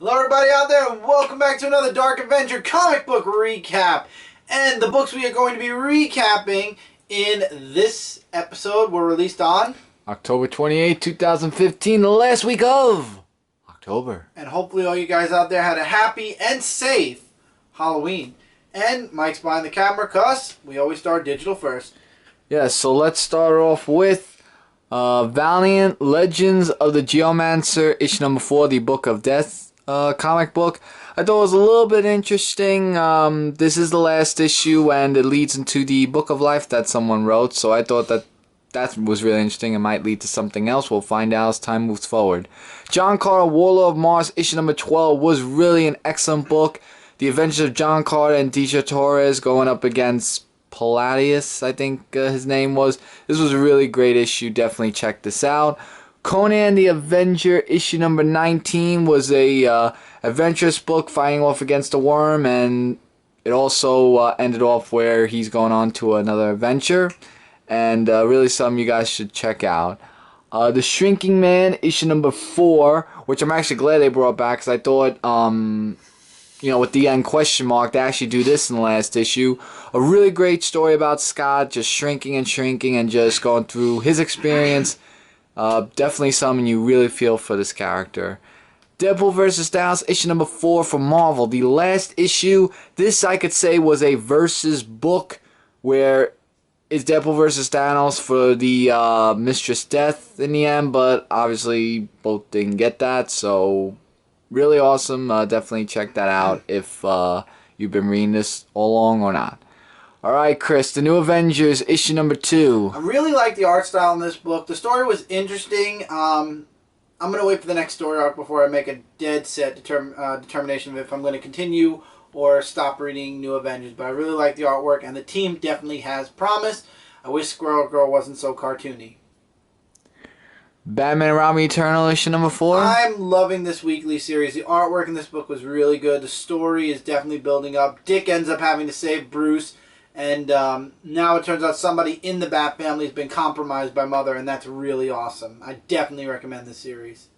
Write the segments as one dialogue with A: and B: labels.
A: Hello everybody out there and welcome back to another Dark Avenger comic book recap. And the books we are going to be recapping in this episode were released on
B: October 28, 2015, the last week of October.
A: And hopefully all you guys out there had a happy and safe Halloween. And Mike's behind the camera because we always start digital first.
B: Yeah, so let's start off with Valiant Legends of the Geomancer, issue number 4, the Book of Death comic book. I thought it was a little bit interesting. This is the last issue and it leads into the Book of Life that someone wrote, so I thought that was really interesting. It might lead to something else. We'll find out as time moves forward. John Carter, Warlord of Mars, issue number 12 was really an excellent book. The Adventures of John Carter and Deja Torres going up against Palladius, I think his name was. This was a really great issue. Definitely check this out. Conan the Avenger, issue number 19, was a adventurous book fighting off against a worm, and it also ended off where he's going on to another adventure, and really something you guys should check out. The Shrinking Man, issue number 4, which I'm actually glad they brought back, because I thought, you know, with the end question mark, they actually do this in the last issue. A really great story about Scott just shrinking and shrinking and just going through his experience. Definitely something you really feel for this character. Deadpool vs. Thanos, issue number 4 from Marvel. The last issue, this I could say was a versus book where it's Deadpool vs. Thanos for the Mistress Death in the end, but obviously both didn't get that, so really awesome. Definitely check that out if you've been reading this all along or not. Alright, Chris, the New Avengers, issue number 2.
A: I really like the art style in this book. The story was interesting. I'm going to wait for the next story arc before I make a dead set determination of if I'm going to continue or stop reading New Avengers. But I really like the artwork, and the team definitely has promise. I wish Squirrel Girl wasn't so cartoony.
B: Batman and Robin Eternal, issue number 4.
A: I'm loving this weekly series. The artwork in this book was really good. The story is definitely building up. Dick ends up having to save Bruce. And now it turns out somebody in the Bat family has been compromised by Mother, and that's really awesome. I definitely recommend this series.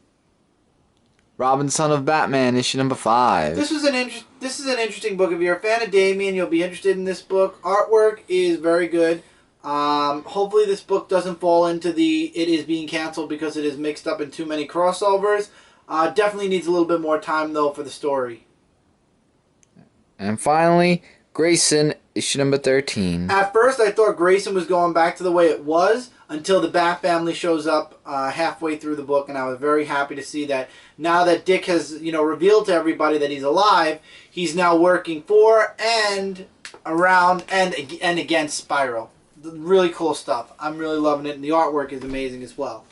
B: Robin, Son of Batman, issue number 5.
A: This is an interesting book. If you're a fan of Damian, you'll be interested in this book. Artwork is very good. Hopefully this book doesn't fall into the it is being canceled because it is mixed up in too many crossovers. Definitely needs a little bit more time, though, for the story.
B: And finally, Grayson, issue number 13.
A: At first, I thought Grayson was going back to the way it was until the Bat family shows up halfway through the book, and I was very happy to see that now that Dick has, you know, revealed to everybody that he's alive, he's now working for and around and against Spiral. Really cool stuff. I'm really loving it, and the artwork is amazing as well.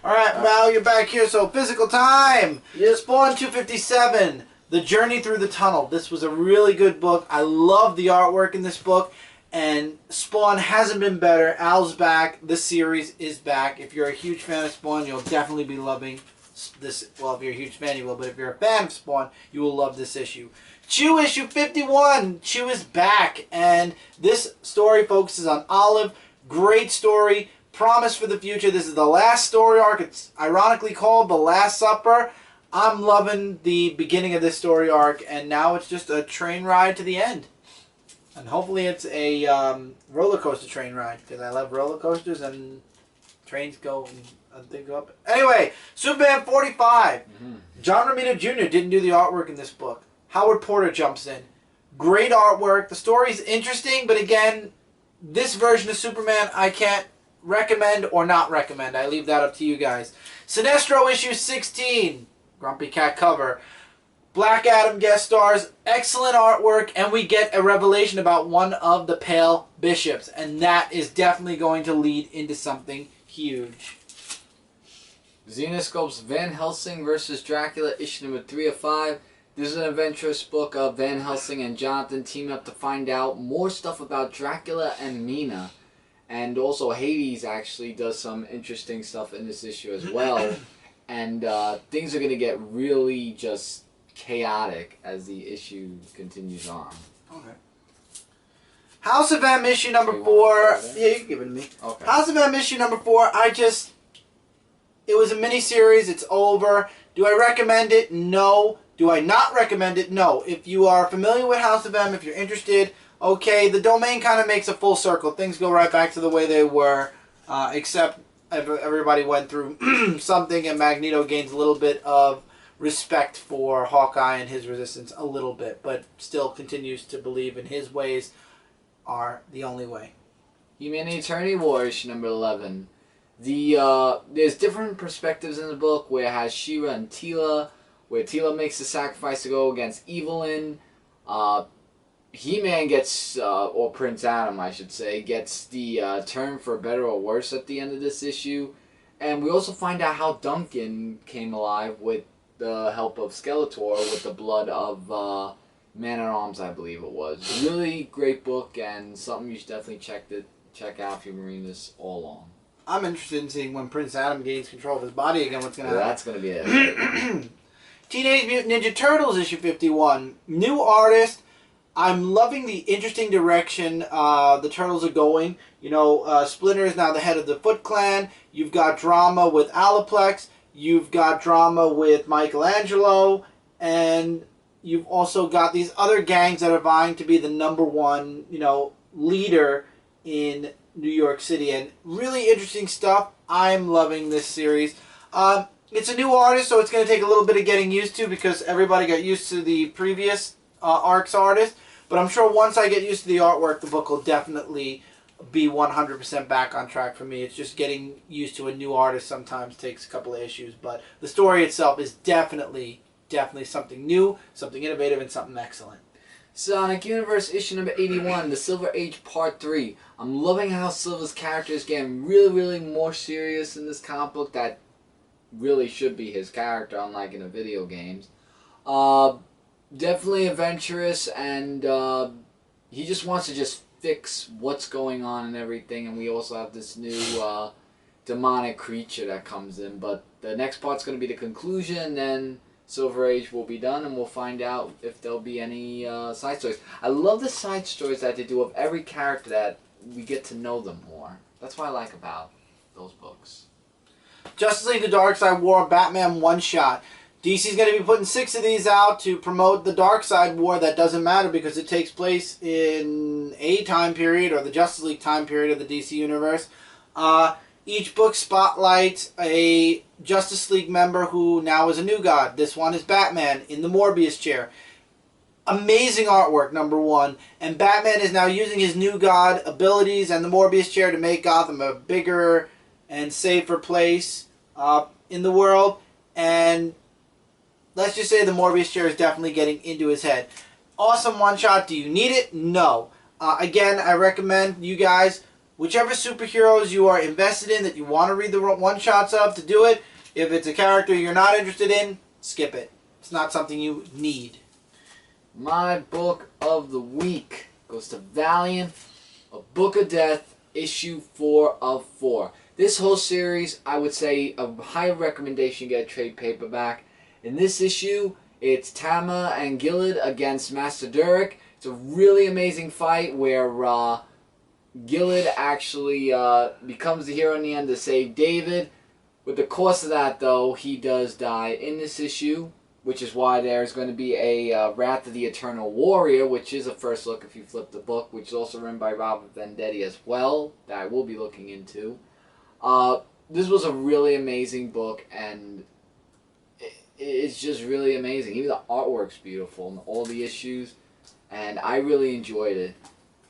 A: All right, Mal, you're back here, so physical time.
B: Yes.
A: Spawn 257. The Journey Through the Tunnel. This was a really good book. I love the artwork in this book. And Spawn hasn't been better. Al's back. This series is back. If you're a huge fan of Spawn, you'll definitely be loving this. Well, if you're a huge fan, you will. But if you're a fan of Spawn, you will love this issue. Chew issue 51. Chew is back. And this story focuses on Olive. Great story. Promise for the future. This is the last story arc. It's ironically called The Last Supper. I'm loving the beginning of this story arc, and now it's just a train ride to the end. And hopefully it's a roller coaster train ride, because I love roller coasters and trains go and things go up. Anyway, Superman 45. John Romita Jr. didn't do the artwork in this book. Howard Porter jumps in. Great artwork. The story's interesting, but again, this version of Superman I can't recommend or not recommend. I leave that up to you guys. Sinestro issue 16. Grumpy Cat cover. Black Adam guest stars, excellent artwork, and we get a revelation about one of the Pale Bishops, and that is definitely going to lead into something huge.
B: Xenoscope's Van Helsing vs. Dracula, issue number 3 of 5. This is an adventurous book of Van Helsing and Jonathan teaming up to find out more stuff about Dracula and Mina. And also Hades actually does some interesting stuff in this issue as well. And things are going to get really just chaotic as the issue continues on.
A: Okay. House of M issue number 4. Yeah, you can give it to me.
B: Okay.
A: House of M issue number 4. It was a mini-series. It's over. Do I recommend it? No. Do I not recommend it? No. If you are familiar with House of M, if you're interested, okay, the domain kind of makes a full circle. Things go right back to the way they were, except everybody went through something, and Magneto gains a little bit of respect for Hawkeye and his resistance a little bit, but still continues to believe in his ways are the only way.
B: Humanity Eternity War, issue number 11. There's different perspectives in the book where it has She-Ra and Teela, where Teela makes the sacrifice to go against Evelyn. He-Man gets, or Prince Adam, I should say, gets the term for better or worse at the end of this issue. And we also find out how Duncan came alive with the help of Skeletor with the blood of Man-at-Arms, I believe it was. Really great book and something you should definitely check out if you're reading this all along.
A: I'm interested in seeing when Prince Adam gains control of his body again, what's going to happen.
B: That's going to be it.
A: Teenage Mutant Ninja Turtles issue 51. New artist. I'm loving the interesting direction the Turtles are going. You know, Splinter is now the head of the Foot Clan. You've got drama with Aliplex. You've got drama with Michelangelo. And you've also got these other gangs that are vying to be the #1, you know, leader in New York City. And really interesting stuff. I'm loving this series. It's a new artist, so it's going to take a little bit of getting used to because everybody got used to the previous arc's artist. But I'm sure once I get used to the artwork, the book will definitely be 100% back on track for me. It's just getting used to a new artist sometimes takes a couple of issues. But the story itself is definitely something new, something innovative, and something excellent.
B: Sonic Universe issue number 81, The Silver Age Part 3. I'm loving how Silver's character is getting really more serious in this comic book. That really should be his character, unlike in the video games. Definitely adventurous, and he just wants to just fix what's going on and everything. And we also have this new demonic creature that comes in. But the next part's going to be the conclusion, and then Silver Age will be done, and we'll find out if there'll be any side stories. I love the side stories that they do of every character, that we get to know them more. That's what I like about those books.
A: Justice League The Dark Side War Batman one-shot. DC's going to be putting 6 of these out to promote the Dark Side War. That doesn't matter because it takes place in a time period, or the Justice League time period of the DC Universe. Each book spotlights a Justice League member who now is a new god. This one is Batman in the Morbius chair. Amazing artwork, #1. And Batman is now using his new god abilities and the Morbius chair to make Gotham a bigger and safer place in the world. And let's just say the Morbius chair is definitely getting into his head. Awesome one-shot. Do you need it? No. Again, I recommend you guys, whichever superheroes you are invested in, that you want to read the one-shots of, to do it. If it's a character you're not interested in, skip it. It's not something you need.
B: My book of the week goes to Valiant, A Book of Death, issue 4 of 4. This whole series, I would say, a high recommendation, get a trade paperback. In this issue, it's Tama and Gilad against Master Durek. It's a really amazing fight where Gilad actually becomes the hero in the end to save David. With the course of that, though, he does die in this issue, which is why there's going to be a Wrath of the Eternal Warrior, which is a first look if you flip the book, which is also written by Robert Venditti as well, that I will be looking into. This was a really amazing book, and it's just really amazing. Even the artwork's beautiful and all the issues, and I really enjoyed it.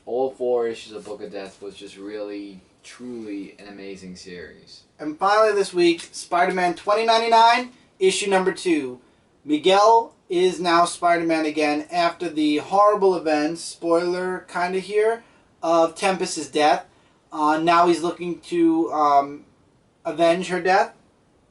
B: All 4 issues of Book of Death was just really, truly an amazing series.
A: And finally this week, Spider-Man 2099, issue #2. Miguel is now Spider-Man again after the horrible events, spoiler kind of here, of Tempest's death. Now he's looking to avenge her death.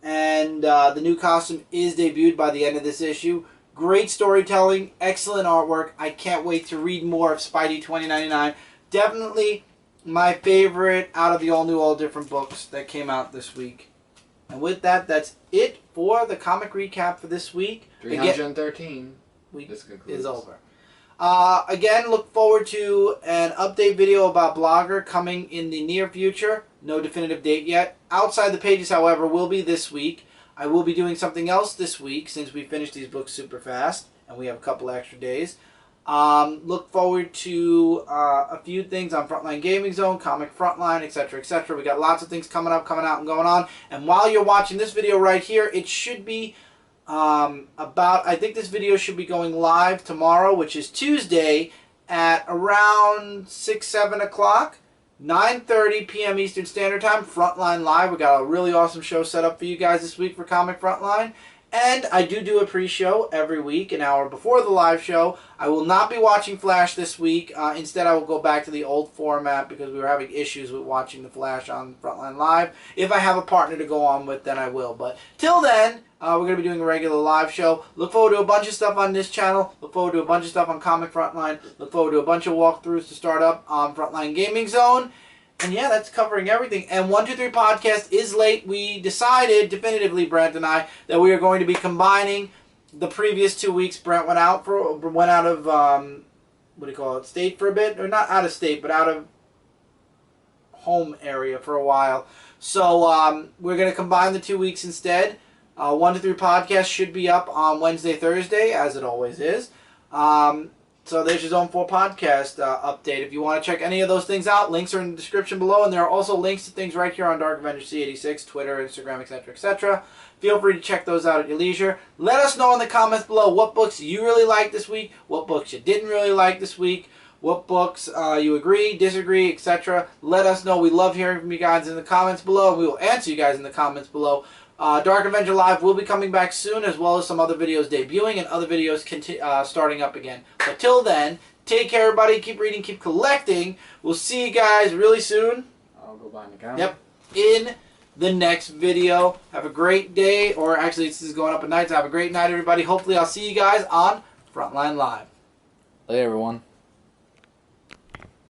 A: And the new costume is debuted by the end of this issue. Great storytelling, excellent artwork. I can't wait to read more of Spidey 2099. Definitely my favorite out of the all-new, all-different books that came out this week. And with that, that's it for the comic recap for this week.
B: 313
A: week
B: this concludes.
A: Is over. Again, look forward to an update video about Blogger coming in the near future. No definitive date yet. Outside the Pages, however, will be this week. I will be doing something else this week since we finished these books super fast and we have a couple extra days. Look forward to a few things on Frontline Gaming Zone, Comic Frontline, etc., etc. We got lots of things coming up, coming out, and going on. And while you're watching this video right here, it should be I think this video should be going live tomorrow, which is Tuesday, at around 6, 7 o'clock. 9:30 p.m. Eastern Standard Time, Frontline Live. We got a really awesome show set up for you guys this week for Comic Frontline. And I do a pre-show every week, an hour before the live show. I will not be watching Flash this week. Instead, I will go back to the old format because we were having issues with watching the Flash on Frontline Live. If I have a partner to go on with, then I will. But till then, we're going to be doing a regular live show. Look forward to a bunch of stuff on this channel. Look forward to a bunch of stuff on Comic Frontline. Look forward to a bunch of walkthroughs to start up on Frontline Gaming Zone. And yeah, that's covering everything. And 123 Podcast is late. We decided definitively, Brent and I, that we are going to be combining the previous 2 weeks. Brent went out of what do you call it, state for a bit, or not out of state, but out of home area for a while. So we're going to combine the 2 weeks instead. 123 Podcast should be up on Wednesday, Thursday, as it always is. So there's your Zone 4 podcast update. If you want to check any of those things out, links are in the description below, and there are also links to things right here on Dark Avenger C86, Twitter, Instagram, etc., etc. Feel free to check those out at your leisure. Let us know in the comments below what books you really liked this week, what books you didn't really like this week, what books you agree, disagree, etc. Let us know. We love hearing from you guys in the comments below, and we will answer you guys in the comments below. Dark Avenger Live will be coming back soon, as well as some other videos debuting and other videos starting up again. But till then, take care, everybody. Keep reading, keep collecting. We'll see you guys really soon.
B: I'll go behind the camera.
A: Yep. In the next video. Have a great day, or actually this is going up at night, so have a great night, everybody. Hopefully I'll see you guys on Frontline Live.
B: Hey, everyone.